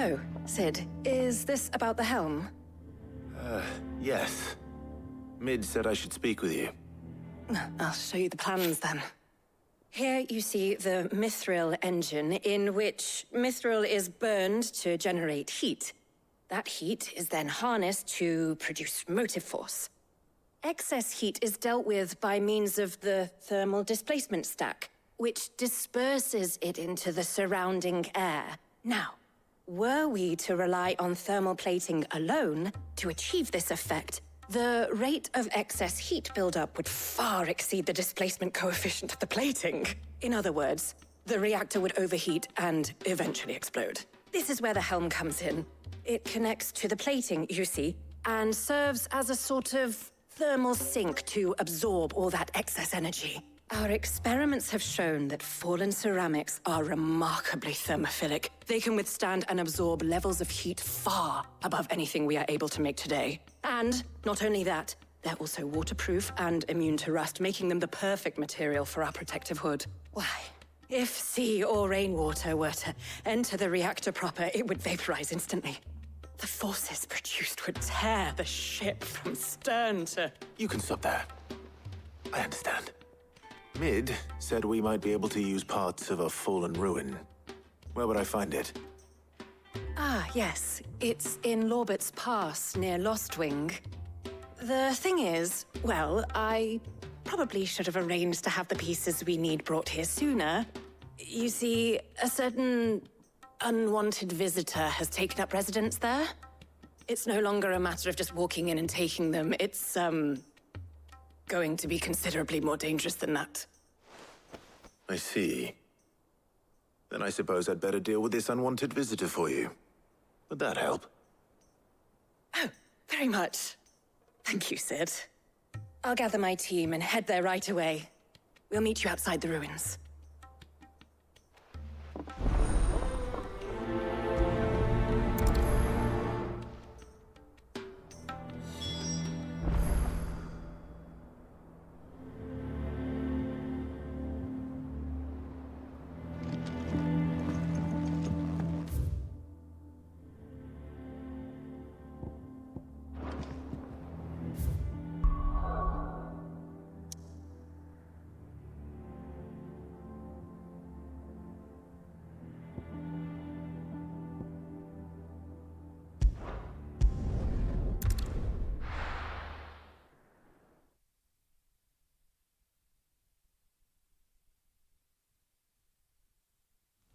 Oh, Sid, is this about the helm? Yes. Mid said I should speak with you. I'll show you the plans then. Here you see the mithril engine, in which mithril is burned to generate heat. That heat is then harnessed to produce motive force. Excess heat is dealt with by means of the thermal displacement stack, which disperses it into the surrounding air. Now, were we to rely on thermal plating alone to achieve this effect, the rate of excess heat buildup would far exceed the displacement coefficient of the plating. In other words, the reactor would overheat and eventually explode. This is where the helm comes in. It connects to the plating, you see, and serves as a sort of thermal sink to absorb all that excess energy. Our experiments have shown that fallen ceramics are remarkably thermophilic. They can withstand and absorb levels of heat far above anything we are able to make today. And not only that, they're also waterproof and immune to rust, making them the perfect material for our protective hood. Why, if sea or rainwater were to enter the reactor proper, it would vaporize instantly. The forces produced would tear the ship from stern to... You can stop there. I understand. Mid said we might be able to use parts of a fallen ruin. Where would I find it? Ah, yes. It's in Lorbert's Pass, near Lostwing. The thing is, well, I probably should have arranged to have the pieces we need brought here sooner. You see, a certain unwanted visitor has taken up residence there. It's no longer a matter of just walking in and taking them. It's, going to be considerably more dangerous than that. I see. Then I suppose I'd better deal with this unwanted visitor for you. Would that help? Oh, very much. Thank you, Sid. I'll gather my team and head there right away. We'll meet you outside the ruins.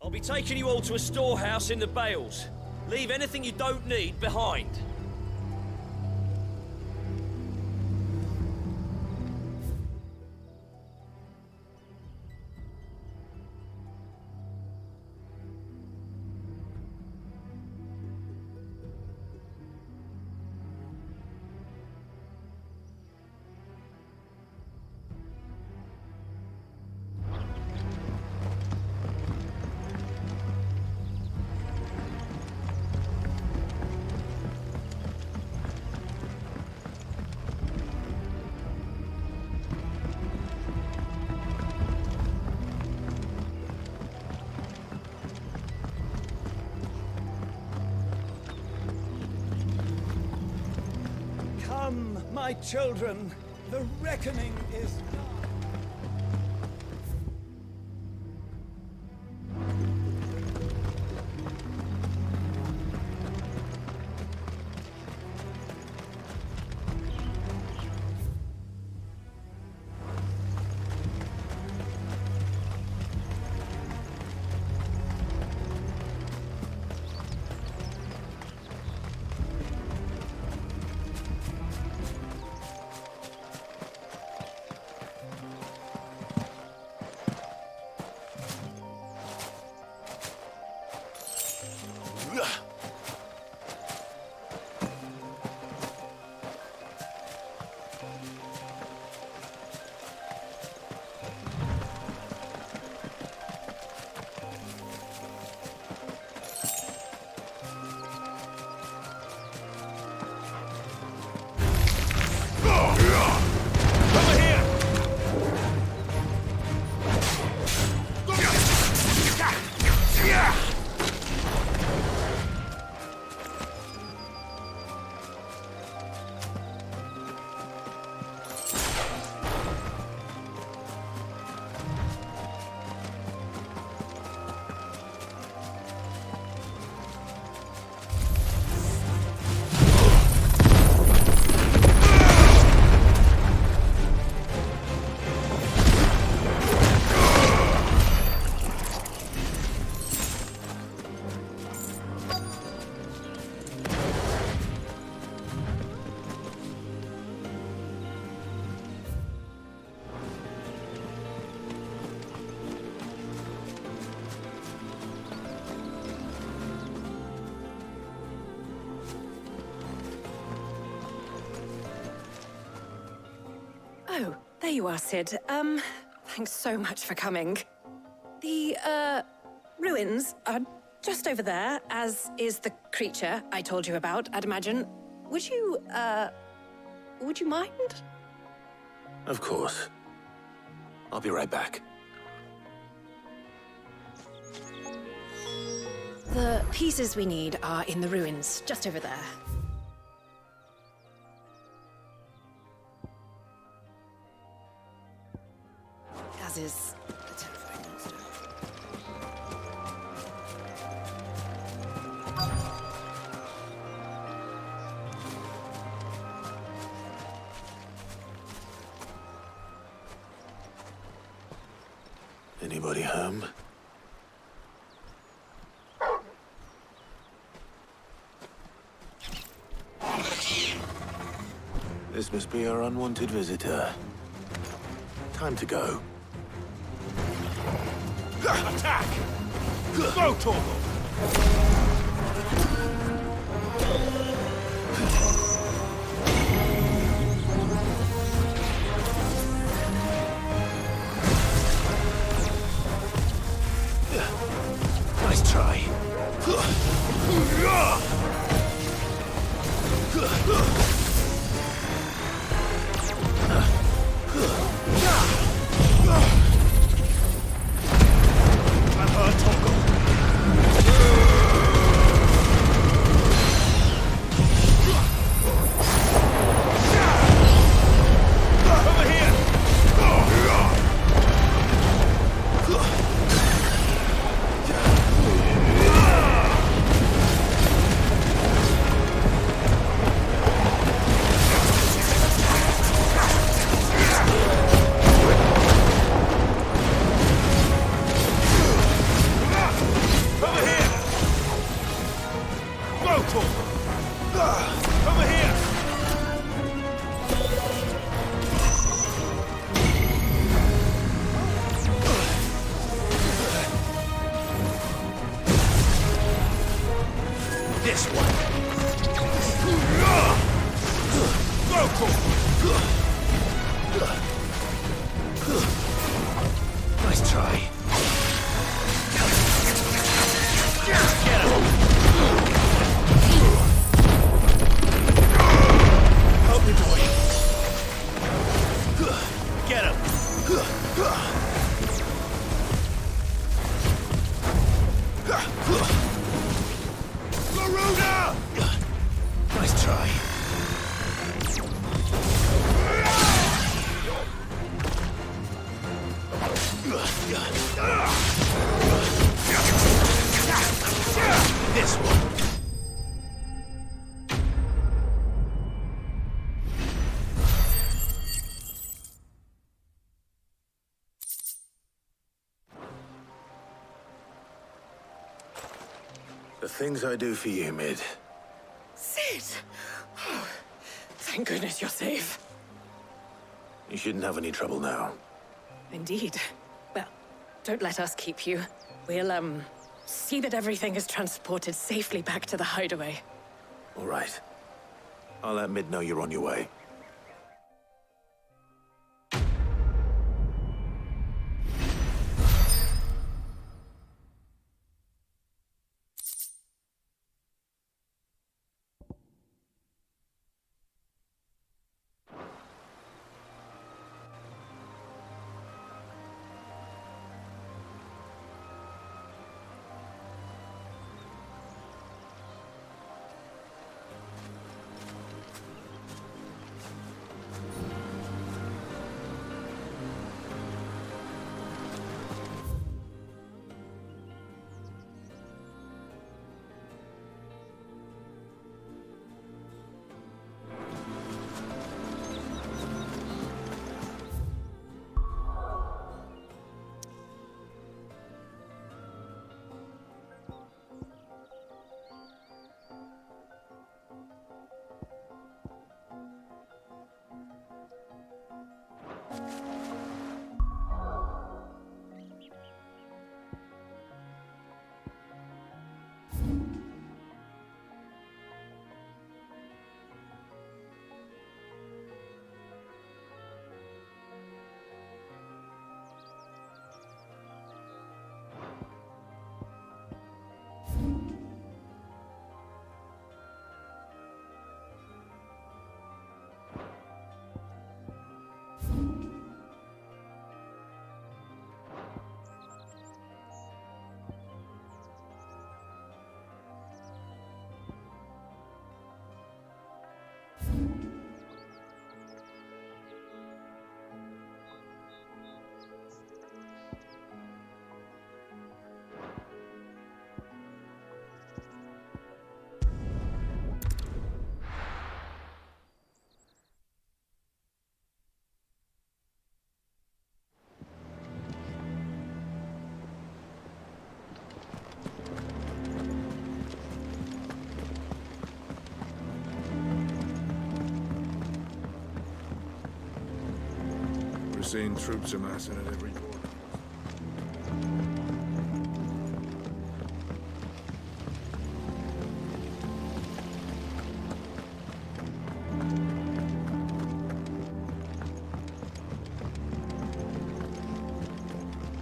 I'll be taking you all to a storehouse in the Bales. Leave anything you don't need behind. Come, my children, the reckoning is nigh. There you are, Sid. Thanks so much for coming. The, ruins are just over there, as is the creature I told you about, I'd imagine. Would you mind? Of course. I'll be right back. The pieces we need are in the ruins, just over there. As is the terrifying monster. Anybody home? This must be our unwanted visitor. Time to go. Attack! Go, Torgal! Nice try. I've heard Torgal. Over here! Over here! Go, Torgal! Over here! This one! Go, Torgal! Nice try. Get him! Help me, boy. Get him! Garuda! Nice try. This one! The things I do for you, Mid. Sid! Oh, thank goodness you're safe. You shouldn't have any trouble now. Indeed. Well, don't let us keep you. We'll, see that everything is transported safely back to the hideaway. All right. I'll let Mid know you're on your way. seen troops amassing at every corner.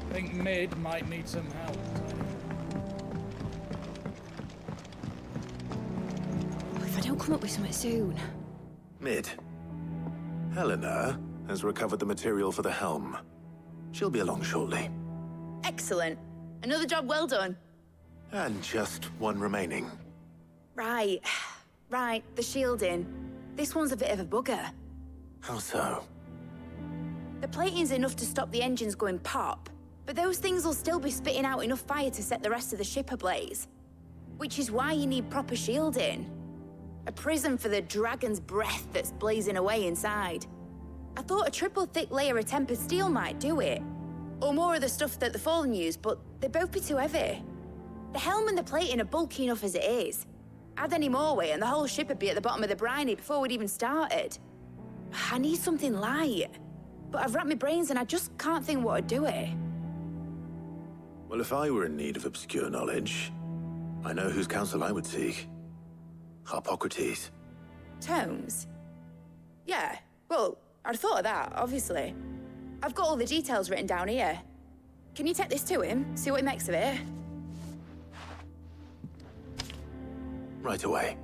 I think Mid might need some help. If I don't come up with something soon. Mid. Helena has recovered the material for the helm. She'll be along shortly. Excellent. Another job well done. And just one remaining. Right. Right, the shielding. This one's a bit of a bugger. How so? The plating's enough to stop the engines going pop, but those things will still be spitting out enough fire to set the rest of the ship ablaze. Which is why you need proper shielding. A prison for the dragon's breath that's blazing away inside. I thought a triple thick layer of tempered steel might do it. Or more of the stuff that the Fallen use, but they'd both be too heavy. The helm and the plating are bulky enough as it is. Add any more weight and the whole ship would be at the bottom of the briny before we'd even started. I need something light. But I've racked my brains and I just can't think what would do it. Well, if I were in need of obscure knowledge, I know whose counsel I would seek. Harpocrates. Tomes? Yeah, well, I'd thought of that, obviously. I've got all the details written down here. Can you take this to him, see what he makes of it? Right away.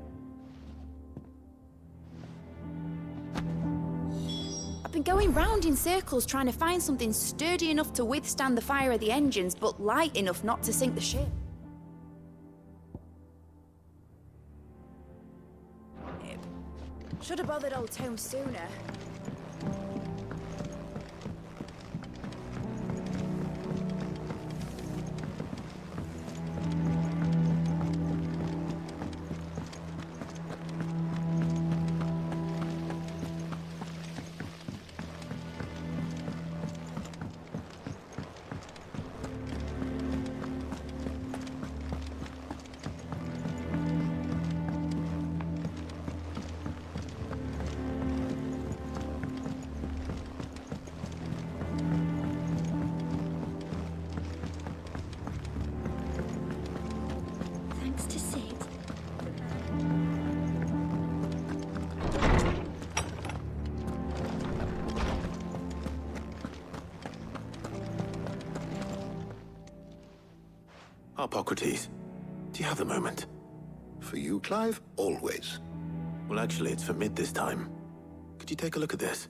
I've been going round in circles trying to find something sturdy enough to withstand the fire of the engines, but light enough not to sink the ship. Should have bothered old Tomes sooner. Thanks to Sid. Harpocrates, do you have the moment? For you, Clive? Always. Well, actually, it's for Mid this time. Could you take a look at this?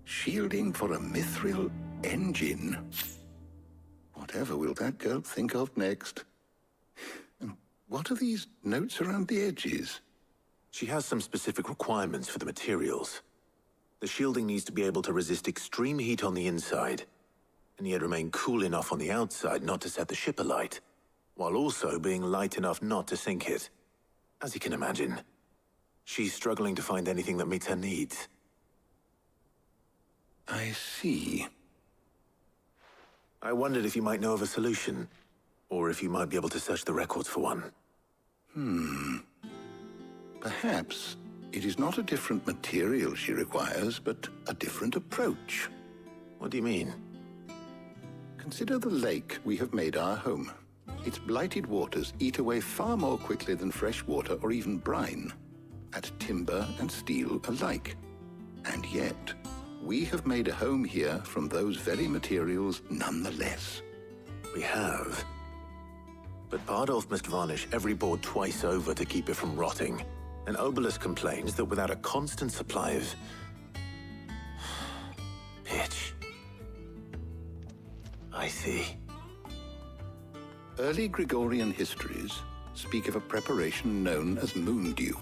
Shielding for a mithril engine. Whatever will that girl think of next? And what are these notes around the edges? She has some specific requirements for the materials. The shielding needs to be able to resist extreme heat on the inside, and yet remain cool enough on the outside not to set the ship alight, while also being light enough not to sink it. As you can imagine, she's struggling to find anything that meets her needs. I see. I wondered if you might know of a solution, or if you might be able to search the records for one. Perhaps it is not a different material she requires, but a different approach. What do you mean? Consider the lake we have made our home. Its blighted waters eat away far more quickly than fresh water or even brine, at timber and steel alike. And yet, we have made a home here from those very materials nonetheless. We have. But Bardolph must varnish every board twice over to keep it from rotting. And Obelisk complains that without a constant supply of pitch. I see. Early Gregorian histories speak of a preparation known as moon dew.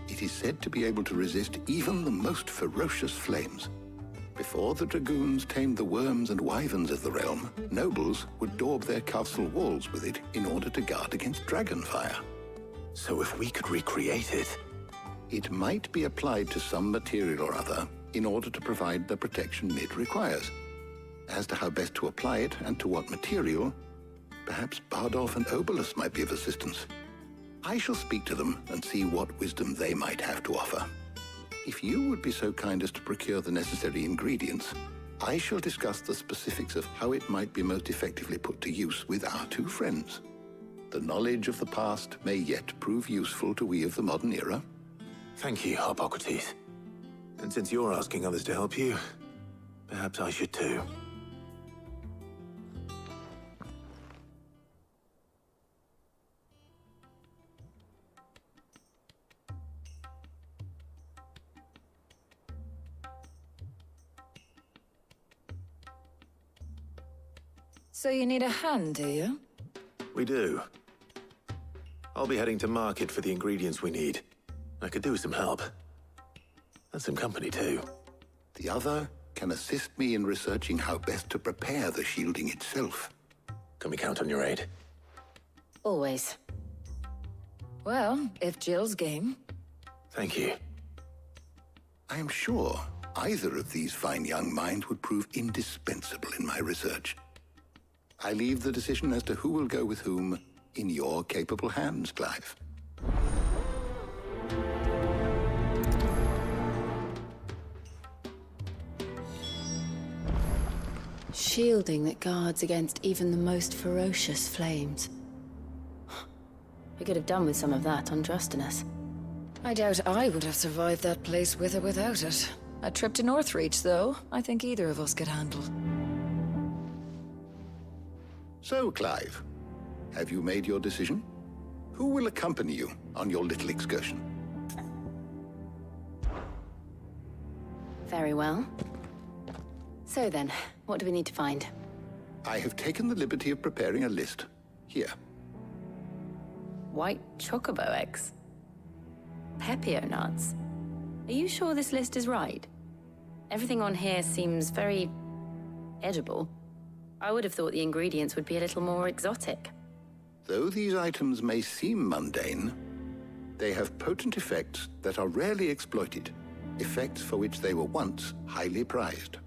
It is said to be able to resist even the most ferocious flames. Before the dragoons tamed the worms and wyverns of the realm, nobles would daub their castle walls with it in order to guard against dragon fire. So if we could recreate it... It might be applied to some material or other in order to provide the protection Mid requires. As to how best to apply it and to what material, perhaps Bardolph and Obolus might be of assistance. I shall speak to them and see what wisdom they might have to offer. If you would be so kind as to procure the necessary ingredients, I shall discuss the specifics of how it might be most effectively put to use with our two friends. The knowledge of the past may yet prove useful to we of the modern era. Thank you, Hippocrates. And since you're asking others to help you, perhaps I should too. So you need a hand, do you? We do. I'll be heading to market for the ingredients we need. I could do with some help. And some company, too. The other can assist me in researching how best to prepare the shielding itself. Can we count on your aid? Always. Well, if Jill's game. Thank you. I am sure either of these fine young minds would prove indispensable in my research. I leave the decision as to who will go with whom in your capable hands, Clive. Shielding that guards against even the most ferocious flames. We could have done with some of that on Drustinus. I doubt I would have survived that place with or without it. A trip to Northreach, though, I think either of us could handle. So, Clive, have you made your decision? Who will accompany you on your little excursion? Very well. So then, what do we need to find? I have taken the liberty of preparing a list. Here. White chocobo eggs. Pepio nuts. Are you sure this list is right? Everything on here seems very edible. I would have thought the ingredients would be a little more exotic. Though these items may seem mundane, they have potent effects that are rarely exploited, effects for which they were once highly prized.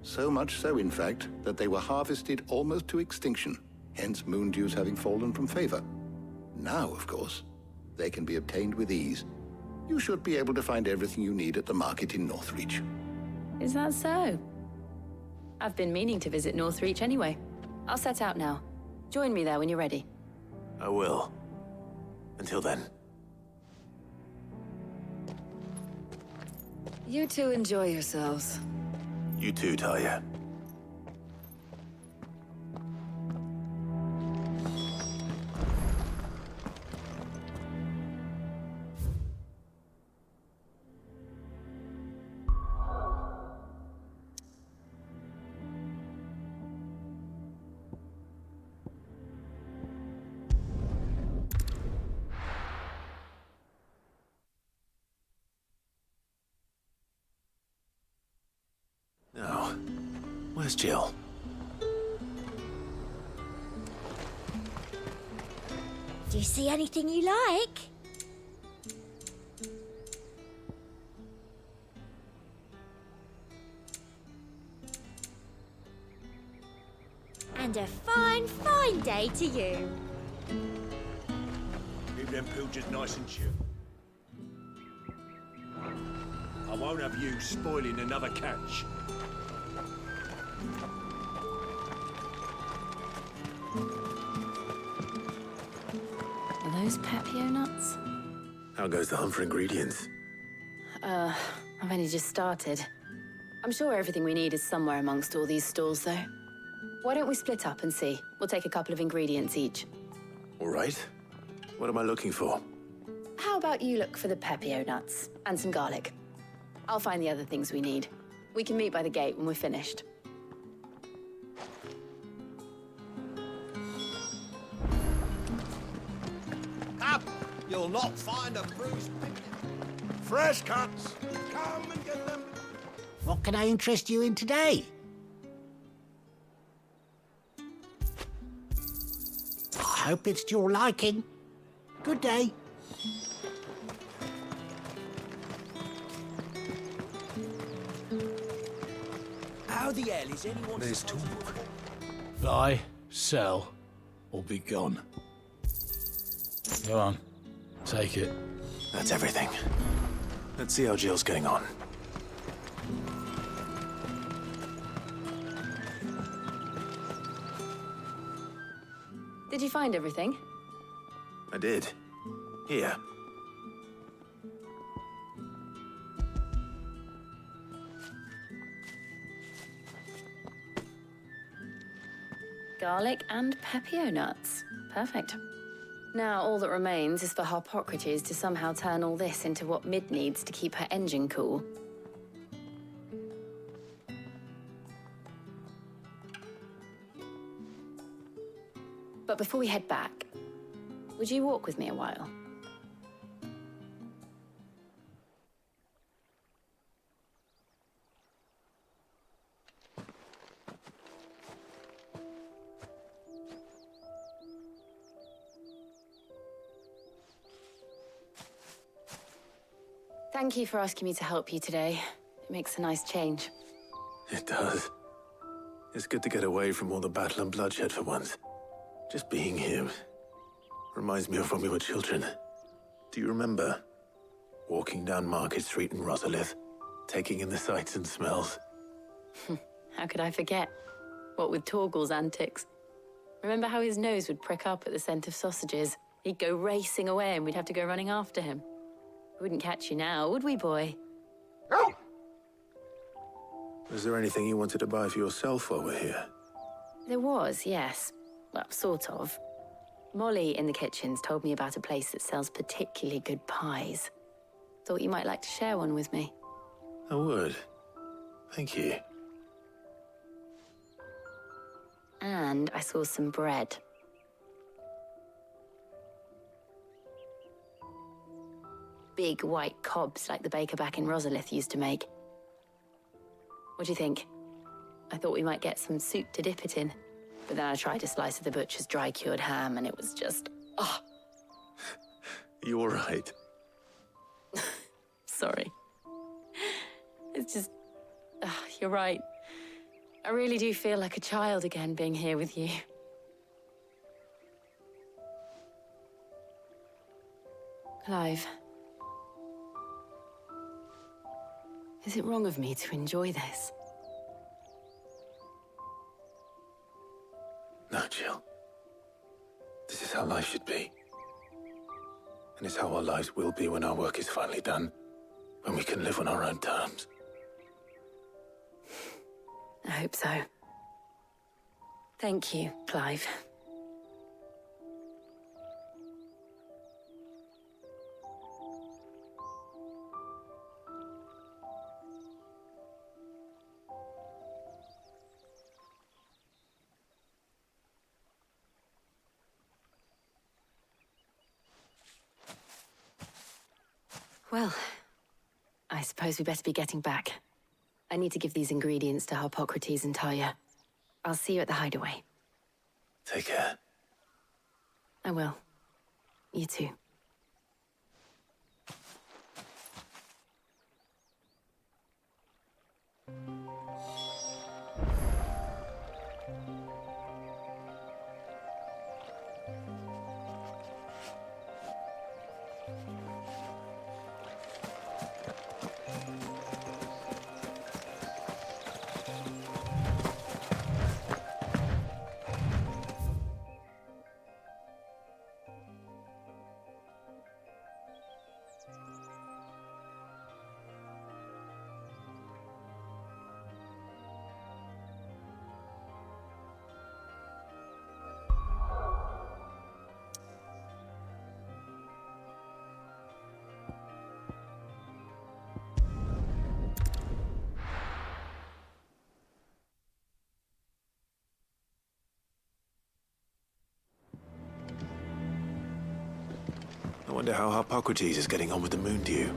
So much so, in fact, that they were harvested almost to extinction, hence moon dews having fallen from favor. Now, of course, they can be obtained with ease. You should be able to find everything you need at the market in Northreach. Is that so? I've been meaning to visit Northreach anyway. I'll set out now. Join me there when you're ready. I will. Until then. You two enjoy yourselves. You too, Talia. Now, where's Jill? Do you see anything you like? And a fine, fine day to you. Keep them pilgers nice and chill. I won't have you spoiling another catch. Are those Pepio nuts? How goes the hunt for ingredients? I've only just started. I'm sure everything we need is somewhere amongst all these stalls, though. Why don't we split up and see? We'll take a couple of ingredients each. All right. What am I looking for? How about you look for the Pepio nuts and some garlic? I'll find the other things we need. We can meet by the gate when we're finished. Up! You'll not find a bruised picnic. Fresh cuts! Come and get them. What can I interest you in today? I hope it's to your liking. Good day. How the hell is anyone There's supposed talk. Buy, sell, or be gone. Go on. Take it. That's everything. Let's see how Jill's getting on. Did you find everything? I did. Here. Garlic and pepio nuts. Perfect. Now all that remains is for Harpocrates to somehow turn all this into what Mid needs to keep her engine cool. But before we head back, would you walk with me a while? Thank you for asking me to help you today. It makes a nice change. It does. It's good to get away from all the battle and bloodshed for once. Just being here reminds me of when we were children. Do you remember? Walking down Market Street in Rosalith, taking in the sights and smells. How could I forget? What with Torgal's antics. Remember how his nose would prick up at the scent of sausages? He'd go racing away and we'd have to go running after him. We wouldn't catch you now, would we, boy? Was there anything you wanted to buy for yourself while we're here? There was, yes. Well, sort of. Molly in the kitchens told me about a place that sells particularly good pies. Thought you might like to share one with me. I would. Thank you. And I saw some bread. Big white cobs like the baker back in Rosalith used to make. What do you think? I thought we might get some soup to dip it in. But then I tried a slice of the butcher's dry-cured ham and it was just... oh. You all right? Sorry. It's just... you're right. I really do feel like a child again being here with you. Clive. Is it wrong of me to enjoy this? No, Jill. This is how life should be. And it's how our lives will be when our work is finally done. When we can live on our own terms. I hope so. Thank you, Clive. Well, I suppose we better be getting back. I need to give these ingredients to Harpocrates and Talia. I'll see you at the hideaway. Take care. I will. You too. I wonder how Harpocrates is getting on with the moon dew.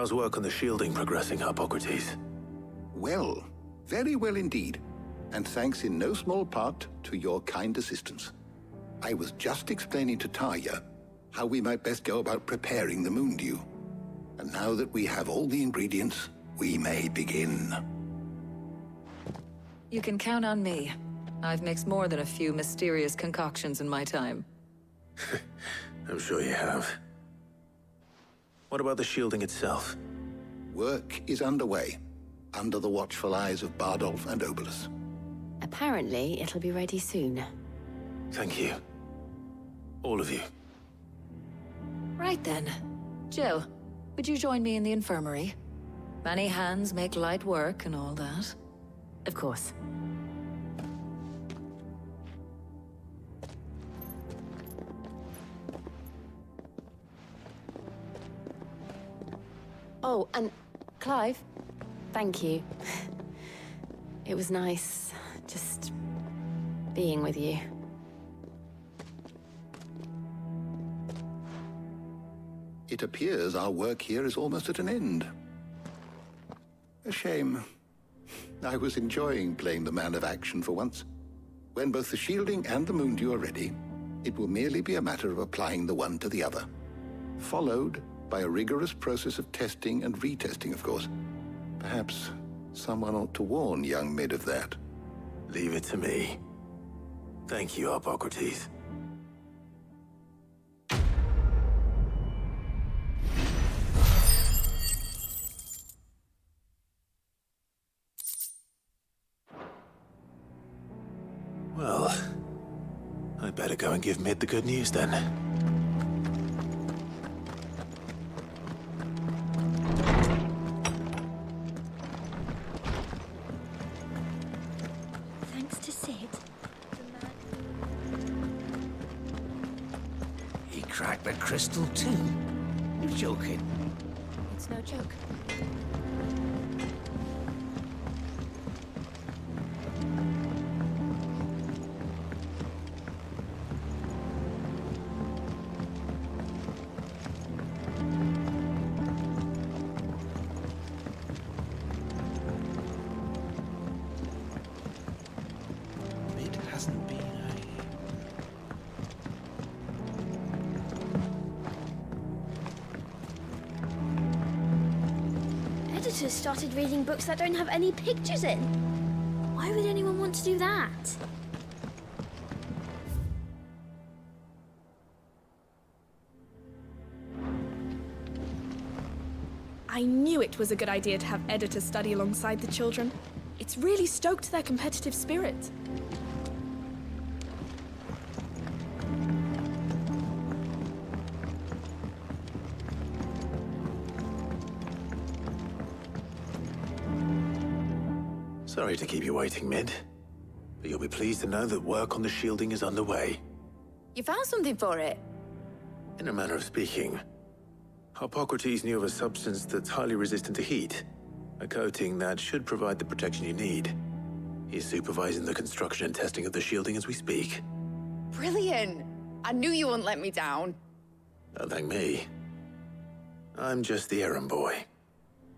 How's work on the shielding progressing, Hippocrates? Well, very well indeed. And thanks in no small part to your kind assistance. I was just explaining to Tarja how we might best go about preparing the moon dew. And now that we have all the ingredients, we may begin. You can count on me. I've mixed more than a few mysterious concoctions in my time. I'm sure you have. What about the shielding itself? Work is underway, under the watchful eyes of Bardolph and Obolus. Apparently, it'll be ready soon. Thank you. All of you. Right then. Jill, would you join me in the infirmary? Many hands make light work and all that. Of course. Oh, and Clive, thank you. It was nice, just being with you. It appears our work here is almost at an end. A shame. I was enjoying playing the man of action for once. When both the shielding and the moon dew are ready, it will merely be a matter of applying the one to the other. Followed by a rigorous process of testing and retesting, of course. Perhaps someone ought to warn young Mid of that. Leave it to me. Thank you, Hippocrates. Well, I'd better go and give Mid the good news then. Thanks to Sid, He cracked the crystal too? You're joking. It's no joke. It hasn't been Editors started reading books that don't have any pictures in. Why would anyone want to do that? I knew it was a good idea to have editors study alongside the children. It's really stoked their competitive spirit. Sorry to keep you waiting, Mid. But you'll be pleased to know that work on the shielding is underway. You found something for it? In a manner of speaking, Hippocrates knew of a substance that's highly resistant to heat. A coating that should provide the protection you need. He's supervising the construction and testing of the shielding as we speak. Brilliant! I knew you wouldn't let me down. Don't thank me. I'm just the errand boy.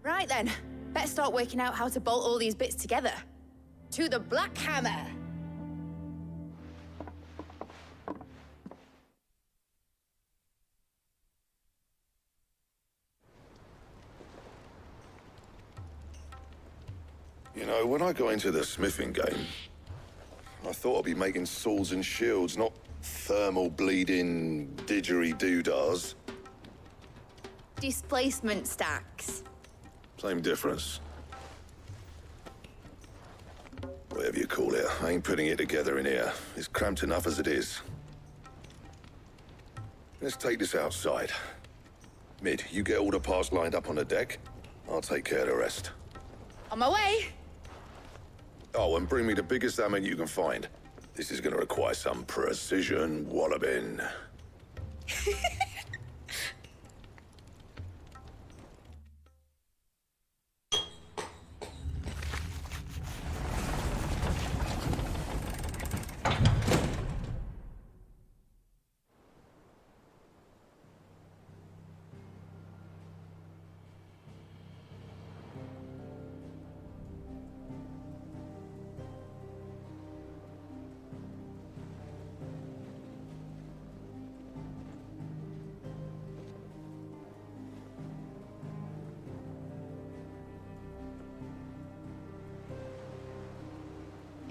Right then, better start working out how to bolt all these bits together. To the Black Hammer! You know, when I got into the smithing game, I thought I'd be making swords and shields, not thermal bleeding didgeridoo-dahs. Displacement stacks. Same difference. Whatever you call it, I ain't putting it together in here. It's cramped enough as it is. Let's take this outside. Mid, you get all the parts lined up on the deck. I'll take care of the rest. On my way! Oh, and bring me the biggest hammer you can find. This is gonna require some precision walloping.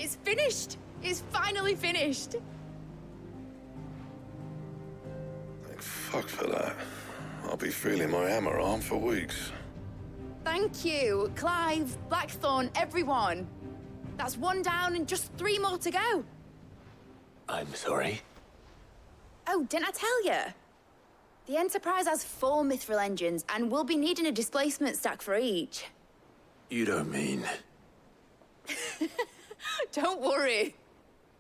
It's finished! It's finally finished! Thank fuck for that. I'll be feeling my hammer arm for weeks. Thank you, Clive, Blackthorn, everyone. That's 1 down and just 3 more to go. I'm sorry. Oh, didn't I tell you? The Enterprise has 4 mithril engines, and we'll be needing a displacement stack for each. You don't mean... Don't worry.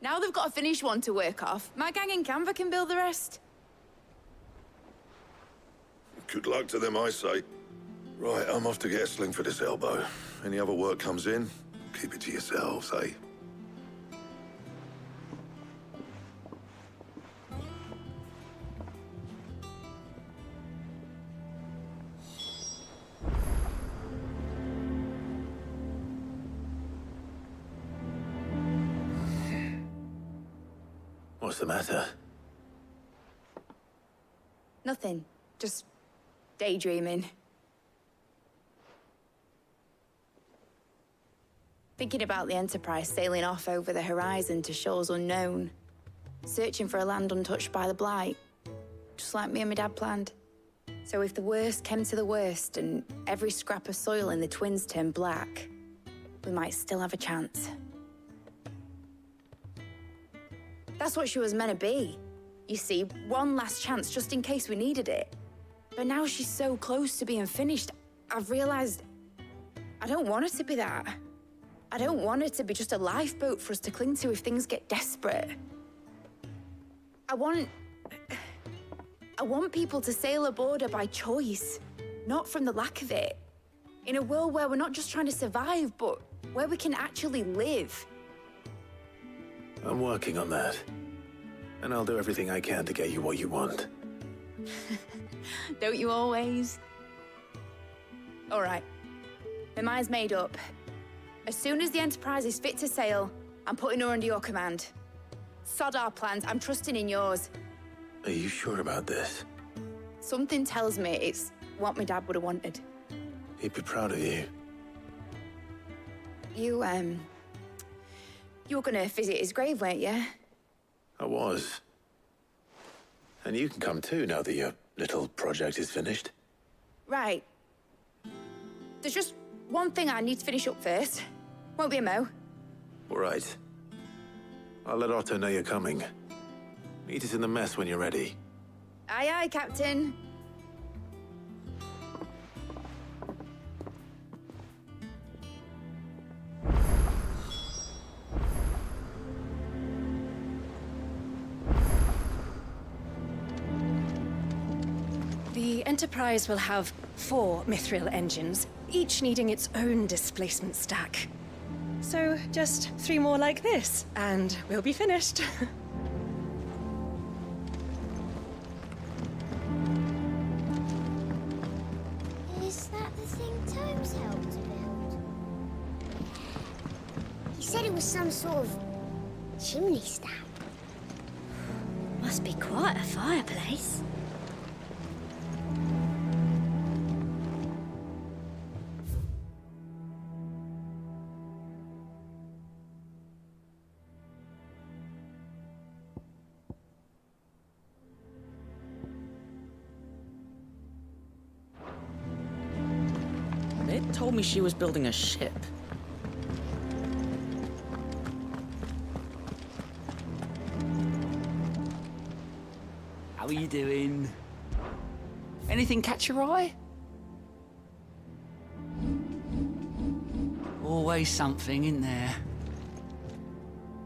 Now they've got a finished one to work off, my gang in Canva can build the rest. Good luck to them, I say. Right, I'm off to get a sling for this elbow. Any other work comes in, keep it to yourselves, eh? What's the matter? Nothing. Just daydreaming. Thinking about the Enterprise sailing off over the horizon to shores unknown. Searching for a land untouched by the Blight. Just like me and my dad planned. So if the worst came to the worst and every scrap of soil in the Twins turned black, we might still have a chance. That's what she was meant to be. You see, one last chance just in case we needed it. But now she's so close to being finished, I've realized I don't want her to be that. I don't want her to be just a lifeboat for us to cling to if things get desperate. I want people to sail aboard her by choice, not from the lack of it. In a world where we're not just trying to survive, but where we can actually live. I'm working on that. And I'll do everything I can to get you what you want. Don't you always? All right. My mind's made up. As soon as the Enterprise is fit to sail, I'm putting her under your command. Sod our plans, I'm trusting in yours. Are you sure about this? Something tells me it's what my dad would have wanted. He'd be proud of you. You were gonna visit his grave, weren't you? I was. And you can come too now that your little project is finished. Right. There's just one thing I need to finish up first. Won't be a mo. All right. I'll let Otto know you're coming. Meet us in the mess when you're ready. Aye, aye, Captain. The Enterprise will have 4 mithril engines, each needing its own displacement stack. So just 3 more like this, and we'll be finished. Is that the thing Tomes helped to build? He said it was some sort of chimney stack. Must be quite a fireplace. It told me she was building a ship. How are you doing? Anything catch your eye? Always something in there.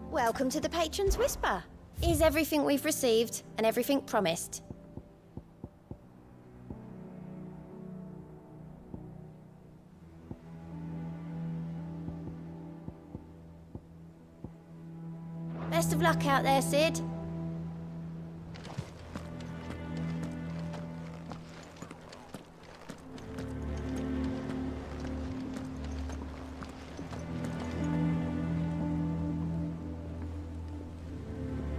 Welcome to the Patron's Whisper. Is everything we've received and everything promised? Best of luck out there, Sid.